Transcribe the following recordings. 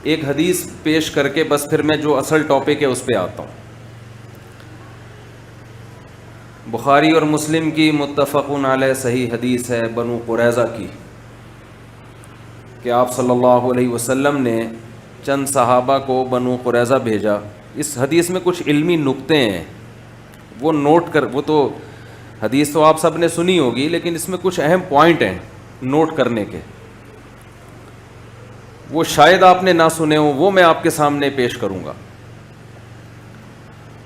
ایک حدیث پیش کر کے بس پھر میں جو اصل ٹاپک ہے اس پہ آتا ہوں. بخاری اور مسلم کی متفقن علیہ صحیح حدیث ہے بنو قریظہ کی کہ آپ صلی اللہ علیہ وسلم نے چند صحابہ کو بنو قریظہ بھیجا. اس حدیث میں کچھ علمی نکتے ہیں, وہ نوٹ کر, وہ تو حدیث تو آپ سب نے سنی ہوگی لیکن اس میں کچھ اہم پوائنٹ ہیں نوٹ کرنے کے, وہ شاید آپ نے نہ سنے ہوں, وہ میں آپ کے سامنے پیش کروں گا.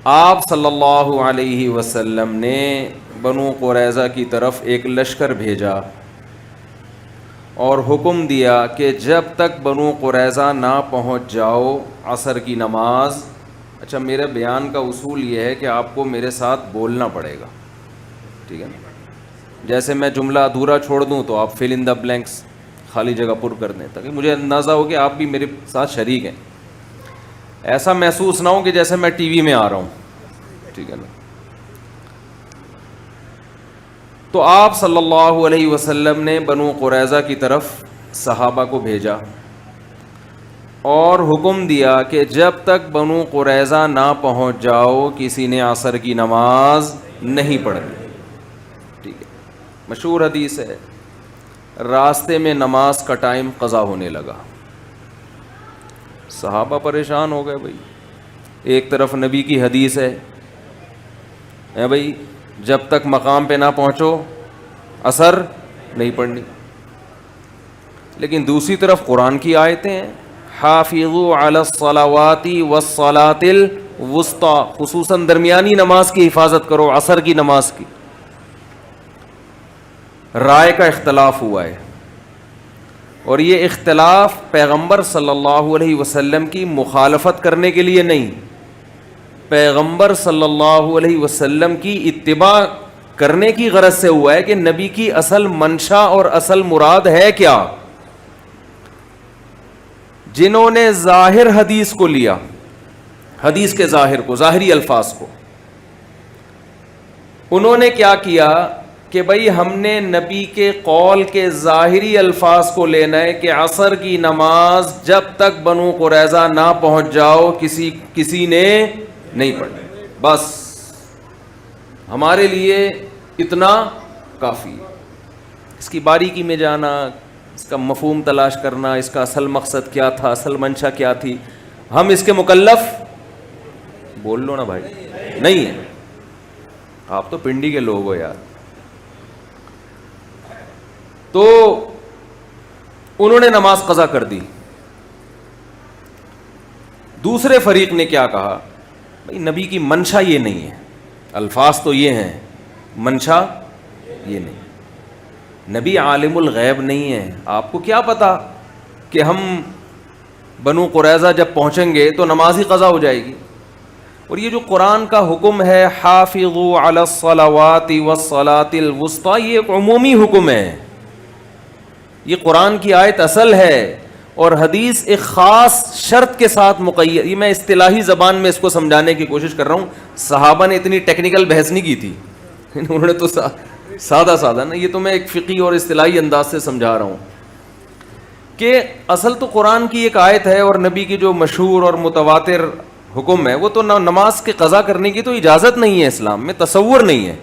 آپ صلی اللہ علیہ وسلم نے بنو قریظہ کی طرف ایک لشکر بھیجا اور حکم دیا کہ جب تک بنو قریظہ نہ پہنچ جاؤ عصر کی نماز. اچھا, میرے بیان کا اصول یہ ہے کہ آپ کو میرے ساتھ بولنا پڑے گا, ٹھیک ہے نا؟ جیسے میں جملہ ادھورا چھوڑ دوں تو آپ فل ان دا بلینکس, خالی جگہ پر کر دیں, تاکہ مجھے اندازہ ہو کہ آپ بھی میرے ساتھ شریک ہیں. ایسا محسوس نہ ہو کہ جیسے میں ٹی وی میں آ رہا ہوں, ٹھیک ہے نا؟ تو آپ صلی اللہ علیہ وسلم نے بنو قریظہ کی طرف صحابہ کو بھیجا اور حکم دیا کہ جب تک بنو قریظہ نہ پہنچ جاؤ کسی نے عصر کی نماز نہیں پڑھنی. ٹھیک ہے, مشہور حدیث ہے. راستے میں نماز کا ٹائم قضا ہونے لگا, صحابہ پریشان ہو گئے. بھائی ایک طرف نبی کی حدیث ہے بھائی جب تک مقام پہ نہ پہنچو عصر نہیں پڑھنی, لیکن دوسری طرف قرآن کی آیتیں ہیں حافظوا علی الصلوات والصلاۃ الوسطی, خصوصاً درمیانی نماز کی حفاظت کرو, عصر کی نماز کی. رائے کا اختلاف ہوا ہے اور یہ اختلاف پیغمبر صلی اللہ علیہ وسلم کی مخالفت کرنے کے لیے نہیں, پیغمبر صلی اللہ علیہ وسلم کی اتباع کرنے کی غرض سے ہوا ہے کہ نبی کی اصل منشا اور اصل مراد ہے کیا. جنہوں نے ظاہر حدیث کو لیا, حدیث کے ظاہر کو, ظاہری الفاظ کو, انہوں نے کیا کیا کہ بھئی ہم نے نبی کے قول کے ظاہری الفاظ کو لینا ہے کہ عصر کی نماز جب تک بنو قریظہ نہ پہنچ جاؤ کسی نے نہیں پڑھنی, بس ہمارے لیے اتنا کافی ہے. اس کی باریکی میں جانا, اس کا مفہوم تلاش کرنا, اس کا اصل مقصد کیا تھا, اصل منشا کیا تھی, ہم اس کے مکلف, بول لو نا بھائی, نہیں ہیں. آپ تو پنڈی کے لوگ ہو یار. تو انہوں نے نماز قضا کر دی. دوسرے فریق نے کیا کہا, بھائی نبی کی منشا یہ نہیں ہے, الفاظ تو یہ ہیں, منشا یہ نہیں. نبی عالم الغیب نہیں ہے, آپ کو کیا پتا کہ ہم بنو قریظہ جب پہنچیں گے تو نماز ہی قضا ہو جائے گی. اور یہ جو قرآن کا حکم ہے حافظوا علی الصلوات والصلاۃ الوسطی, یہ ایک عمومی حکم ہے, یہ قرآن کی آیت اصل ہے, اور حدیث ایک خاص شرط کے ساتھ مقید. یہ میں اصطلاحی زبان میں اس کو سمجھانے کی کوشش کر رہا ہوں, صحابہ نے اتنی ٹیکنیکل بحث نہیں کی تھی, انہوں نے تو سادہ نا, یہ تو میں ایک فقہی اور اصطلاحی انداز سے سمجھا رہا ہوں کہ اصل تو قرآن کی ایک آیت ہے اور نبی کی جو مشہور اور متواتر حکم ہے, وہ تو نماز کے قضا کرنے کی تو اجازت نہیں ہے, اسلام میں تصور نہیں ہے.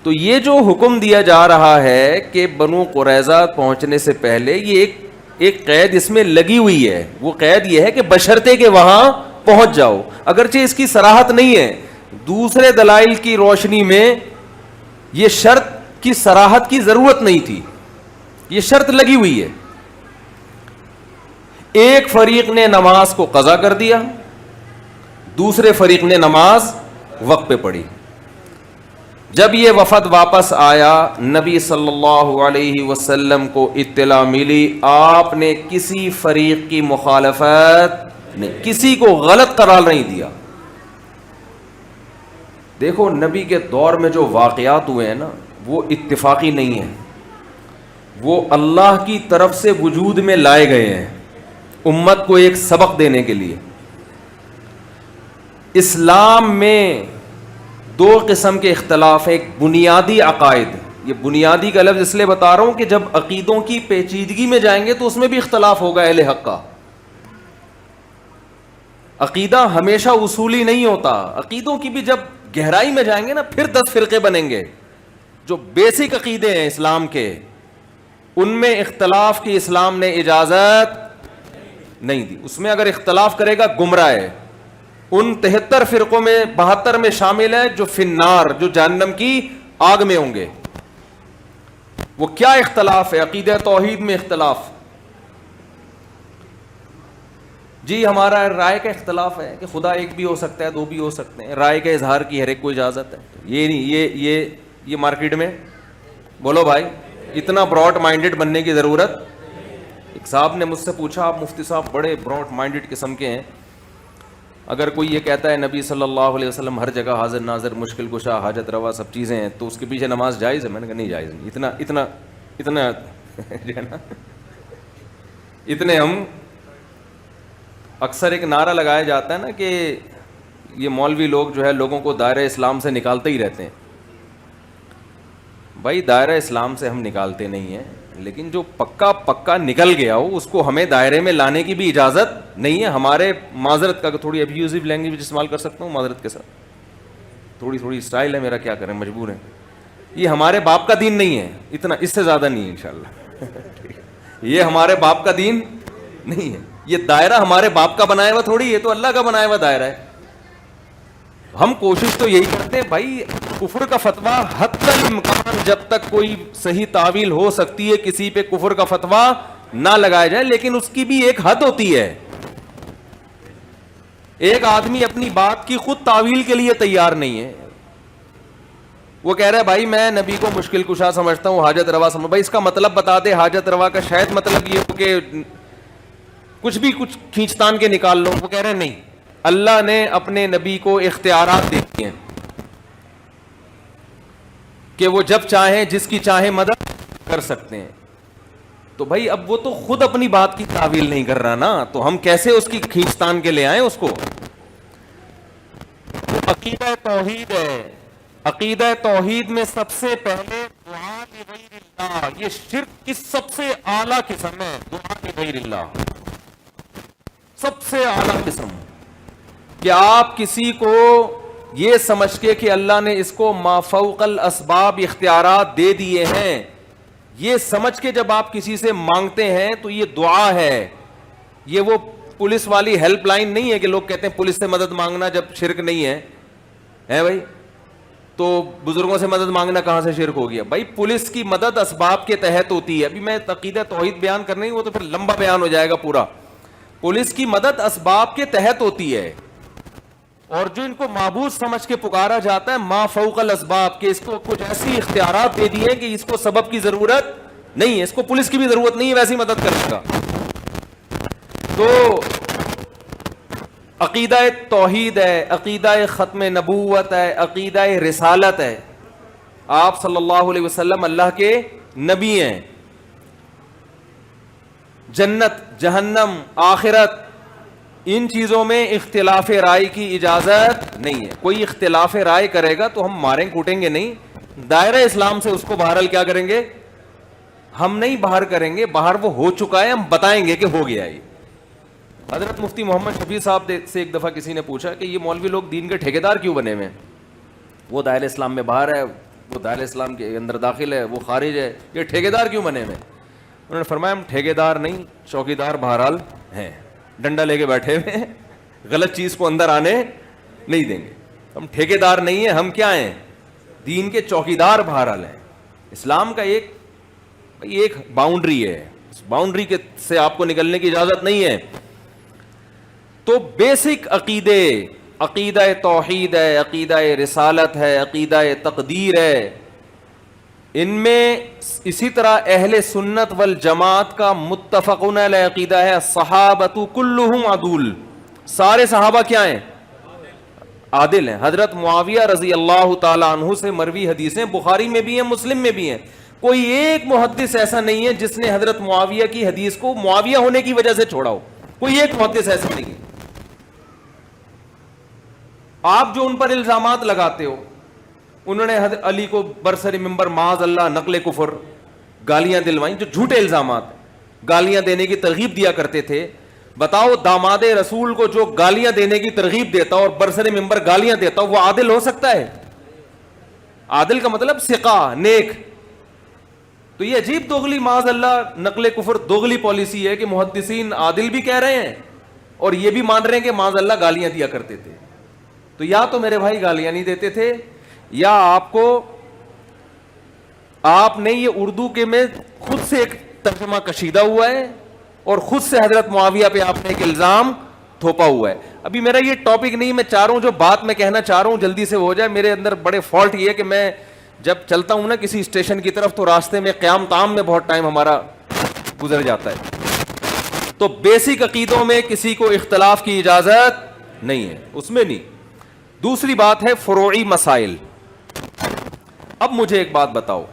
تو یہ جو حکم دیا جا رہا ہے کہ بنو قریظہ پہنچنے سے پہلے, یہ ایک قید اس میں لگی ہوئی ہے. وہ قید یہ ہے کہ بشرطے کہ وہاں پہنچ جاؤ, اگرچہ اس کی صراحت نہیں ہے. دوسرے دلائل کی روشنی میں یہ شرط کی صراحت کی ضرورت نہیں تھی, یہ شرط لگی ہوئی ہے. ایک فریق نے نماز کو قضا کر دیا, دوسرے فریق نے نماز وقت پہ پڑھی. جب یہ وفد واپس آیا, نبی صلی اللہ علیہ وسلم کو اطلاع ملی, آپ نے کسی فریق کی مخالفت نہیں, کسی کو غلط قرار نہیں دیا. دیکھو نبی کے دور میں جو واقعات ہوئے ہیں نا, وہ اتفاقی نہیں ہیں, وہ اللہ کی طرف سے وجود میں لائے گئے ہیں امت کو ایک سبق دینے کے لیے. اسلام میں دو قسم کے اختلاف ہیں, ایک بنیادی عقائد, یہ بنیادی کا لفظ اس لیے بتا رہا ہوں کہ جب عقیدوں کی پیچیدگی میں جائیں گے تو اس میں بھی اختلاف ہوگا اہل حق کا, عقیدہ ہمیشہ اصولی نہیں ہوتا. عقیدوں کی بھی جب گہرائی میں جائیں گے نا پھر 10 فرقے بنیں گے. جو بیسک عقیدے ہیں اسلام کے ان میں اختلاف کی اسلام نے اجازت نہیں دی. اس میں اگر اختلاف کرے گا گمراہ ہے. ان 73 فرقوں میں 72 میں شامل ہیں جو فی النار، جو جہنم کی آگ میں ہوں گے. وہ کیا اختلاف ہے؟ عقیدہ توحید میں اختلاف. جی ہمارا رائے کا اختلاف ہے کہ خدا ایک بھی ہو سکتا ہے، دو بھی ہو سکتے ہیں. رائے کے اظہار کی ہر ایک کو اجازت ہے. یہ نہیں، یہ مارکیٹ میں بولو بھائی اتنا براڈ مائنڈڈ بننے کی ضرورت. ایک صاحب نے مجھ سے پوچھا، آپ مفتی صاحب بڑے براڈ مائنڈڈ قسم کے ہیں، اگر کوئی یہ کہتا ہے نبی صلی اللہ علیہ وسلم ہر جگہ حاضر ناظر، مشکل کشا، حاجت روا سب چیزیں ہیں، تو اس کے پیچھے نماز جائز ہے؟ میں نے کہا نہیں جائز نہیں. اتنا جو ہے نا، اتنے ہم اکثر ایک نعرہ لگایا جاتا ہے نا کہ یہ مولوی لوگ جو ہے لوگوں کو دائرہ اسلام سے نکالتے ہی رہتے ہیں. بھائی دائرہ اسلام سے ہم نکالتے نہیں ہیں، لیکن جو پکا نکل گیا ہو اس کو ہمیں دائرے میں لانے کی بھی اجازت نہیں ہے. ہمارے معذرت کا تھوڑی ابیوزو لینگویج استعمال کر سکتا ہوں معذرت کے ساتھ، تھوڑی اسٹائل ہے میرا، کیا کریں مجبور ہیں. یہ ہمارے باپ کا دین نہیں ہے، اتنا اس سے زیادہ نہیں ہے انشاءاللہ. یہ ہمارے باپ کا دین نہیں ہے. یہ دائرہ ہمارے باپ کا بنایا ہوا تھوڑی، یہ تو اللہ کا بنایا ہوا دائرہ ہے. ہم کوشش تو یہی کرتے ہیں بھائی کفر کا فتویٰ حتی الامکان جب تک کوئی صحیح تعویل ہو سکتی ہے کسی پہ کفر کا فتویٰ نہ لگایا جائے، لیکن اس کی بھی ایک حد ہوتی ہے. ایک آدمی اپنی بات کی خود تعویل کے لیے تیار نہیں ہے. وہ کہہ رہا ہے بھائی میں نبی کو مشکل کشا سمجھتا ہوں، حاجت روا سمجھ. بھائی اس کا مطلب بتا دے حاجت روا کا. شاید مطلب یہ ہو کہ کچھ کھینچتان کے نکال لو. وہ کہہ رہے ہیں نہیں، اللہ نے اپنے نبی کو اختیارات دے دیے ہیں کہ وہ جب چاہیں جس کی چاہیں مدد کر سکتے ہیں. تو بھائی اب وہ تو خود اپنی بات کی تعویل نہیں کر رہا نا، تو ہم کیسے اس کی کھینچتان کے لے آئیں اس کو. عقیدہ توحید ہے. عقیدہ توحید میں سب سے پہلے دعا لغیر اللہ، یہ شرک کی سب سے اعلیٰ قسم ہے. دعا لغیر اللہ سب سے اعلیٰ قسم، کہ آپ کسی کو یہ سمجھ کے کہ اللہ نے اس کو ما فوق الاسباب اختیارات دے دیے ہیں، یہ سمجھ کے جب آپ کسی سے مانگتے ہیں تو یہ دعا ہے. یہ وہ پولیس والی ہیلپ لائن نہیں ہے کہ لوگ کہتے ہیں پولیس سے مدد مانگنا جب شرک نہیں ہے بھائی، تو بزرگوں سے مدد مانگنا کہاں سے شرک ہو گیا. بھائی پولیس کی مدد اسباب کے تحت ہوتی ہے. ابھی میں عقیدہ توحید بیان کرنا ہی، وہ تو پھر لمبا بیان ہو جائے گا پورا. پولیس کی مدد اسباب کے تحت ہوتی ہے، اور جو ان کو معبود سمجھ کے پکارا جاتا ہے ما فوق الاسباب، کہ اس کو کچھ ایسی اختیارات دے دیے کہ اس کو سبب کی ضرورت نہیں ہے، اس کو پولیس کی بھی ضرورت نہیں ہے ویسی مدد کرنے کا. تو عقیدہ توحید ہے، عقیدہ ختم نبوت ہے، عقیدہ رسالت ہے. آپ صلی اللہ علیہ وسلم اللہ کے نبی ہیں. جنت، جہنم، آخرت، ان چیزوں میں اختلاف رائے کی اجازت نہیں ہے. کوئی اختلاف رائے کرے گا تو ہم ماریں کوٹیں گے نہیں، دائرہ اسلام سے اس کو بہرحال کیا کریں گے، ہم نہیں باہر کریں گے. باہر وہ ہو چکا ہے، ہم بتائیں گے کہ ہو گیا. یہ حضرت مفتی محمد شفیع صاحب سے ایک دفعہ کسی نے پوچھا کہ یہ مولوی لوگ دین کے ٹھیکیدار کیوں بنے ہوئے ہیں؟ وہ دائرہ اسلام میں باہر ہے، وہ دائرہ اسلام کے اندر داخل ہے، وہ خارج ہے، یہ ٹھیکیدار کیوں بنے ہوئے ہیں؟ انہوں نے فرمایا ہم ٹھیکیدار نہیں، چوکیدار بہرحال ہیں. ڈنڈا لے کے بیٹھے ہوئے ہیں، غلط چیز کو اندر آنے نہیں دیں گے. ہم ٹھیکیدار نہیں ہیں، ہم کیا ہیں؟ دین کے چوکیدار بہرحال ہیں. اسلام کا ایک باؤنڈری ہے، اس باؤنڈری کے سے آپ کو نکلنے کی اجازت نہیں ہے. تو بیسک عقیدے، عقیدہ توحید ہے، عقیدہ رسالت ہے، عقیدہ تقدیر ہے. ان میں اسی طرح اہل سنت والجماعت کا متفقون علیہ عقیدہ ہے الصحابۃ کلہم عدول، سارے صحابہ کیا ہیں؟ عادل ہیں. حضرت معاویہ رضی اللہ تعالی عنہ سے مروی حدیثیں بخاری میں بھی ہیں، مسلم میں بھی ہیں. کوئی ایک محدث ایسا نہیں ہے جس نے حضرت معاویہ کی حدیث کو معاویہ ہونے کی وجہ سے چھوڑا ہو. کوئی ایک محدث ایسا نہیں ہے. آپ جو ان پر الزامات لگاتے ہو، انہوں نے حضرت علی کو برسر ممبر معاذ اللہ نقل کفر گالیاں دلوائیں، جو جھوٹے الزامات، گالیاں دینے کی ترغیب دیا کرتے تھے، بتاؤ داماد رسول کو جو گالیاں دینے کی ترغیب دیتا اور برسر ممبر گالیاں دیتا وہ عادل ہو سکتا ہے؟ عادل کا مطلب ثقہ، نیک. تو یہ عجیب دوغلی معاذ اللہ نقل کفر دوغلی پالیسی ہے کہ محدثین عادل بھی کہہ رہے ہیں اور یہ بھی مان رہے ہیں کہ معاذ اللہ گالیاں دیا کرتے تھے. تو یا تو میرے بھائی گالیاں نہیں دیتے تھے، یا آپ نے یہ اردو کے میں خود سے ایک ترجمہ کشیدہ ہوا ہے اور خود سے حضرت معاویہ پہ آپ نے ایک الزام تھوپا ہوا ہے. ابھی میرا یہ ٹاپک نہیں، میں چاہ رہا ہوں جو بات میں کہنا چاہ رہا ہوں جلدی سے ہو جائے. میرے اندر بڑے فالٹ یہ ہے کہ میں جب چلتا ہوں نا کسی اسٹیشن کی طرف تو راستے میں قیام تام میں بہت ٹائم ہمارا گزر جاتا ہے. تو بیسک عقیدوں میں کسی کو اختلاف کی اجازت نہیں ہے، اس میں نہیں. دوسری بات ہے فروعی مسائل. اب مجھے ایک بات بتاؤ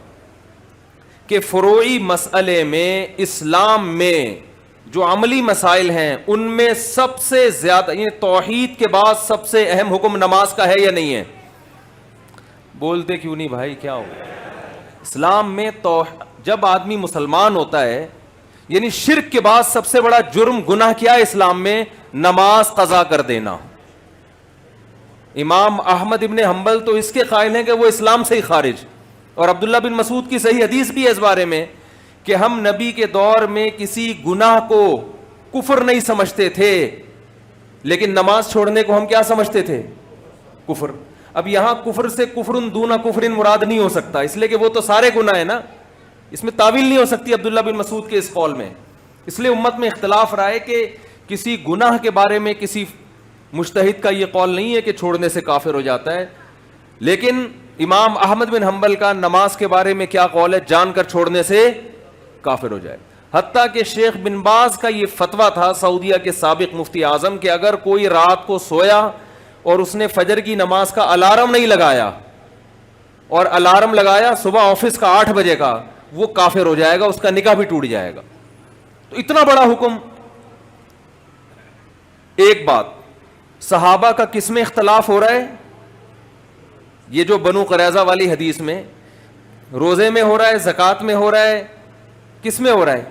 کہ فروعی مسئلے میں اسلام میں جو عملی مسائل ہیں ان میں سب سے زیادہ یہ توحید کے بعد سب سے اہم حکم نماز کا ہے یا نہیں ہے؟ بولتے کیوں نہیں بھائی، کیا ہو؟ اسلام میں جب آدمی مسلمان ہوتا ہے، یعنی شرک کے بعد سب سے بڑا جرم گناہ کیا ہے اسلام میں؟ نماز قضا کر دینا. امام احمد ابن حنبل تو اس کے قائل ہیں کہ وہ اسلام سے ہی خارج، اور عبداللہ بن مسعود کی صحیح حدیث بھی ہے اس بارے میں کہ ہم نبی کے دور میں کسی گناہ کو کفر نہیں سمجھتے تھے، لیکن نماز چھوڑنے کو ہم کیا سمجھتے تھے؟ کفر. اب یہاں کفر سے کفر دون کفر مراد نہیں ہو سکتا، اس لیے کہ وہ تو سارے گناہ ہیں نا، اس میں تعویل نہیں ہو سکتی عبداللہ بن مسعود کے اس قول میں. اس لیے امت میں اختلاف رہا ہے کہ کسی گناہ کے بارے میں کسی مجتہد کا یہ قول نہیں ہے کہ چھوڑنے سے کافر ہو جاتا ہے، لیکن امام احمد بن حنبل کا نماز کے بارے میں کیا قول ہے؟ جان کر چھوڑنے سے کافر ہو جائے. حتیٰ کہ شیخ بن باز کا یہ فتویٰ تھا، سعودیہ کے سابق مفتی اعظم، کہ اگر کوئی رات کو سویا اور اس نے فجر کی نماز کا الارم نہیں لگایا اور الارم لگایا صبح آفس کا 8 بجے کا، وہ کافر ہو جائے گا، اس کا نکاح بھی ٹوٹ جائے گا. تو اتنا بڑا حکم. ایک بات، صحابہ کا کس میں اختلاف ہو رہا ہے؟ یہ جو بنو قریظہ والی حدیث میں، روزے میں ہو رہا ہے، زکوٰۃ میں ہو رہا ہے، کس میں ہو رہا ہے؟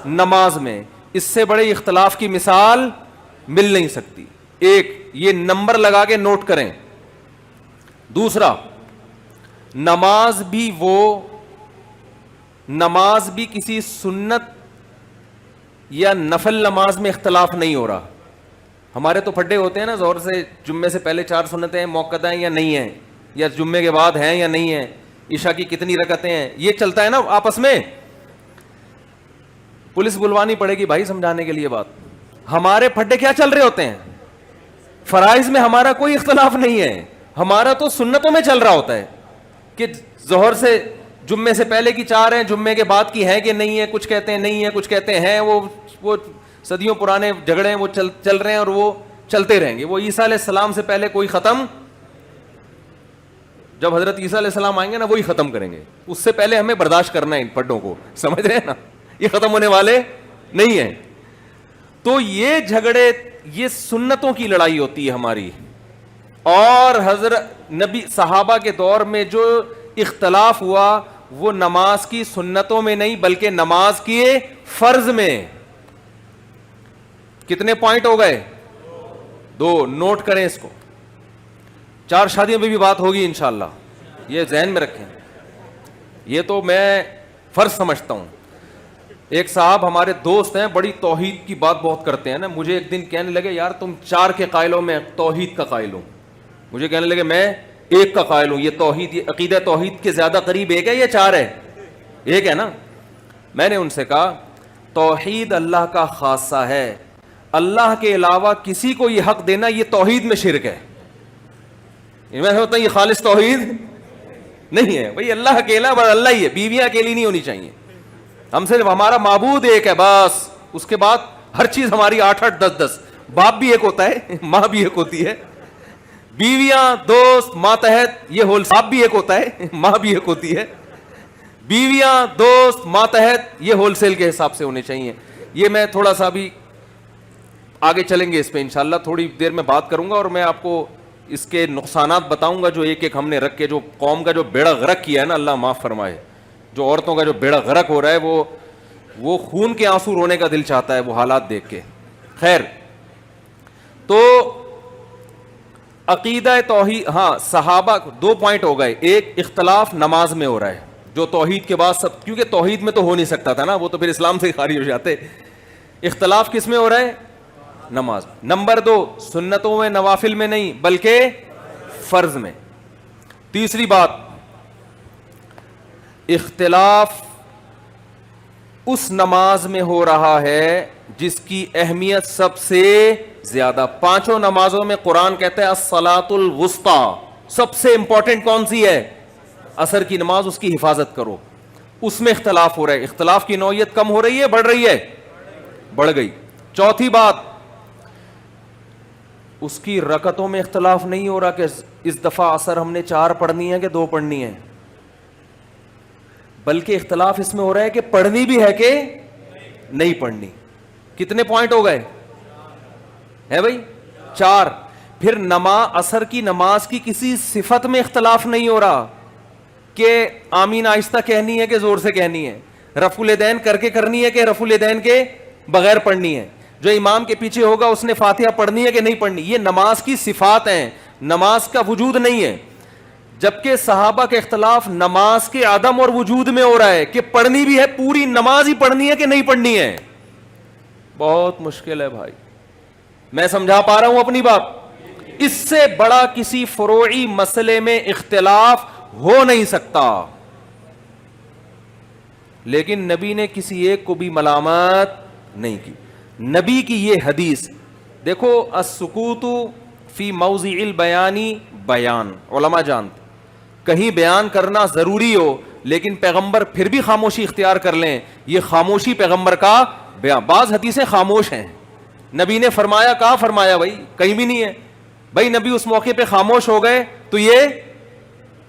نماز میں. اس سے بڑے اختلاف کی مثال مل نہیں سکتی. ایک یہ نمبر لگا کے نوٹ کریں. دوسرا، نماز بھی کسی سنت یا نفل نماز میں اختلاف نہیں ہو رہا. ہمارے تو پھڈے ہوتے ہیں نا، ظہر سے جمعے سے پہلے 4 سنتیں موقع ہیں یا نہیں ہیں، یا جمعے کے بعد ہیں یا نہیں ہیں، عشاء کی کتنی رکعتیں ہیں، یہ چلتا ہے نا آپس میں. پولیس بلوانی پڑے گی بھائی سمجھانے کے لیے بات. ہمارے پھڈے کیا چل رہے ہوتے ہیں؟ فرائض میں ہمارا کوئی اختلاف نہیں ہے، ہمارا تو سنتوں میں چل رہا ہوتا ہے کہ ظہر سے جمعے سے پہلے کی 4 ہیں، جمعے کے بعد کی ہیں کہ نہیں ہے. کچھ کہتے ہیں نہیں ہے، کچھ کہتے ہیں وہ صدیوں پرانے جھگڑے ہیں، وہ چل رہے ہیں اور وہ چلتے رہیں گے. وہ عیسیٰ علیہ السلام سے پہلے کوئی ختم، جب حضرت عیسیٰ علیہ السلام آئیں گے نا وہی ختم کریں گے. اس سے پہلے ہمیں برداشت کرنا ہے ان پڈوں کو، سمجھ رہے ہیں نا، یہ ختم ہونے والے نہیں ہیں. تو یہ جھگڑے، یہ سنتوں کی لڑائی ہوتی ہے ہماری. اور حضرت نبی صحابہ کے دور میں جو اختلاف ہوا وہ نماز کی سنتوں میں نہیں بلکہ نماز کی فرض میں. کتنے پوائنٹ ہو گئے؟ 2. نوٹ کریں اس کو. 4 شادیوں پہ بھی بات ہوگی انشاءاللہ، یہ ذہن میں رکھیں. یہ تو میں فرض سمجھتا ہوں. ایک صاحب ہمارے دوست ہیں، بڑی توحید کی بات بہت کرتے ہیں نا. مجھے ایک دن کہنے لگے یار تم 4 کے قائل ہو، میں توحید کا قائل ہوں. مجھے کہنے لگے میں 1 کا قائل ہوں. یہ توحید، یہ عقیدہ توحید کے زیادہ قریب 1 ہے یا 4 ہے؟ 1 ہے نا. میں نے ان سے کہا توحید اللہ کا خاصہ ہے، اللہ کے علاوہ کسی کو یہ حق دینا یہ توحید میں شرک ہے. میں ہوتا یہ خالص توحید نہیں ہے بھائی. اللہ اکیلا، بس اللہ ہی ہے. بیویاں اکیلی نہیں ہونی چاہیے. ہم صرف ہمارا معبود 1 ہے بس. اس کے بعد ہر چیز ہماری 8-8 10-10. باپ بھی 1 ہوتا ہے، ماں بھی 1 ہوتی ہے، بیویاں، دوست، ماتحت، یہ ہول. باپ بھی 1 ہوتا ہے، ماں بھی 1 ہوتی ہے. بیویاں، دوست، ماتحت یہ ہول سیل کے حساب سے ہونے چاہیے. یہ میں تھوڑا سا بھی آگے چلیں گے اس پہ انشاءاللہ، تھوڑی دیر میں بات کروں گا اور میں آپ کو اس کے نقصانات بتاؤں گا جو ایک ہم نے رکھ کے جو قوم کا جو بیڑا غرق کیا ہے نا، اللہ معاف فرمائے. جو عورتوں کا جو بیڑا غرق ہو رہا ہے وہ خون کے آنسو رونے کا دل چاہتا ہے وہ حالات دیکھ کے. خیر، تو عقیدہ توحید، ہاں صحابہ 2 پوائنٹ ہو گئے. ایک اختلاف نماز میں ہو رہا ہے جو توحید کے بعد سب، کیونکہ توحید میں تو ہو نہیں سکتا تھا نا، وہ تو پھر اسلام سے خارج ہو جاتے. اختلاف کس میں ہو رہا ہے؟ نماز. نمبر 2، سنتوں میں نوافل میں نہیں بلکہ فرض میں. تیسری بات، اختلاف اس نماز میں ہو رہا ہے جس کی اہمیت سب سے زیادہ. 5 نمازوں میں قرآن کہتا ہے الصلاۃ الوسطیٰ، سب سے امپورٹنٹ کون سی ہے؟ عصر کی نماز، اس کی حفاظت کرو. اس میں اختلاف ہو رہا ہے. اختلاف کی نوعیت کم ہو رہی ہے بڑھ رہی ہے؟ بڑھ گئی. چوتھی بات، اس کی رکعتوں میں اختلاف نہیں ہو رہا کہ اس دفعہ عصر ہم نے 4 پڑھنی ہے کہ 2 پڑھنی ہے، بلکہ اختلاف اس میں ہو رہا ہے کہ پڑھنی بھی ہے کہ نہیں پڑھنی. کتنے پوائنٹ ہو گئے ہے بھائی؟ 4. پھر عصر کی نماز کی کسی صفت میں اختلاف نہیں ہو رہا کہ آمین آہستہ کہنی ہے کہ زور سے کہنی ہے، رفع الیدین کر کے کرنی ہے کہ رفع الیدین کے بغیر پڑھنی ہے، جو امام کے پیچھے ہوگا اس نے فاتحہ پڑھنی ہے کہ نہیں پڑھنی. یہ نماز کی صفات ہیں، نماز کا وجود نہیں ہے. جبکہ صحابہ کا اختلاف نماز کے عدم اور وجود میں ہو رہا ہے کہ پڑھنی بھی ہے، پوری نماز ہی پڑھنی ہے کہ نہیں پڑھنی ہے. بہت مشکل ہے بھائی. میں سمجھا پا رہا ہوں اپنی بات؟ اس سے بڑا کسی فروعی مسئلے میں اختلاف ہو نہیں سکتا. لیکن نبی نے کسی ایک کو بھی ملامت نہیں کی. نبی کی یہ حدیث دیکھو، السکوت فی موضع البیان بیان، علماء جانتے کہیں بیان کرنا ضروری ہو لیکن پیغمبر پھر بھی خاموشی اختیار کر لیں، یہ خاموشی پیغمبر کا بیان. بعض حدیثیں خاموش ہیں، نبی نے فرمایا، کہاں فرمایا بھائی؟ کہیں بھی نہیں ہے بھائی. نبی اس موقع پہ خاموش ہو گئے تو یہ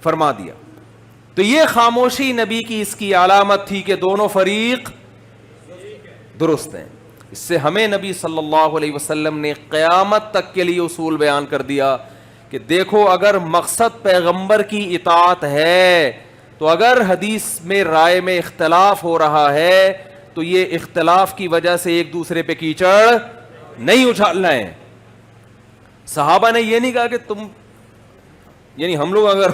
فرما دیا. تو یہ خاموشی نبی کی اس کی علامت تھی کہ دونوں فریق درست ہیں. اس سے ہمیں نبی صلی اللہ علیہ وسلم نے قیامت تک کے لیے اصول بیان کر دیا کہ دیکھو، اگر مقصد پیغمبر کی اطاعت ہے تو اگر حدیث میں رائے میں اختلاف ہو رہا ہے تو یہ اختلاف کی وجہ سے ایک دوسرے پہ کیچڑ نہیں اچھالنا ہے. صحابہ نے یہ نہیں کہا کہ تم، یعنی ہم لوگ اگر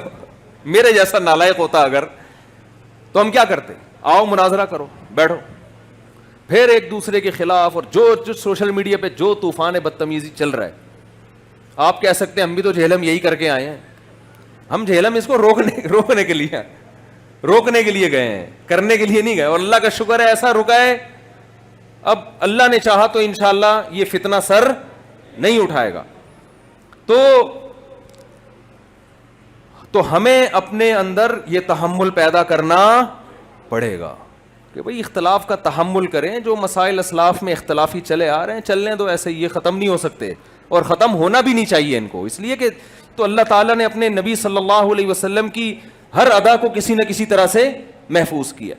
میرے جیسا نالائق ہوتا اگر، تو ہم کیا کرتے؟ آؤ مناظرہ کرو، بیٹھو. پھر ایک دوسرے کے خلاف، اور جو سوشل میڈیا پہ جو طوفان بدتمیزی چل رہا ہے، آپ کہہ سکتے ہیں ہم بھی تو جہلم یہی کر کے آئے ہیں. ہم جہلم اس کو روکنے کے لیے گئے ہیں، کرنے کے لیے نہیں گئے. اور اللہ کا شکر ہے ایسا رکا ہے، اب اللہ نے چاہا تو انشاءاللہ یہ فتنہ سر نہیں اٹھائے گا. تو ہمیں اپنے اندر یہ تحمل پیدا کرنا پڑے گا کہ بھئی اختلاف کا تحمل کریں. جو مسائل اسلاف میں اختلافی چلے آ رہے ہیں چلنے دو ایسے، یہ ختم نہیں ہو سکتے اور ختم ہونا بھی نہیں چاہیے ان کو. اس لیے کہ تو اللہ تعالیٰ نے اپنے نبی صلی اللہ علیہ وسلم کی ہر ادا کو کسی نہ کسی طرح سے محفوظ کیا.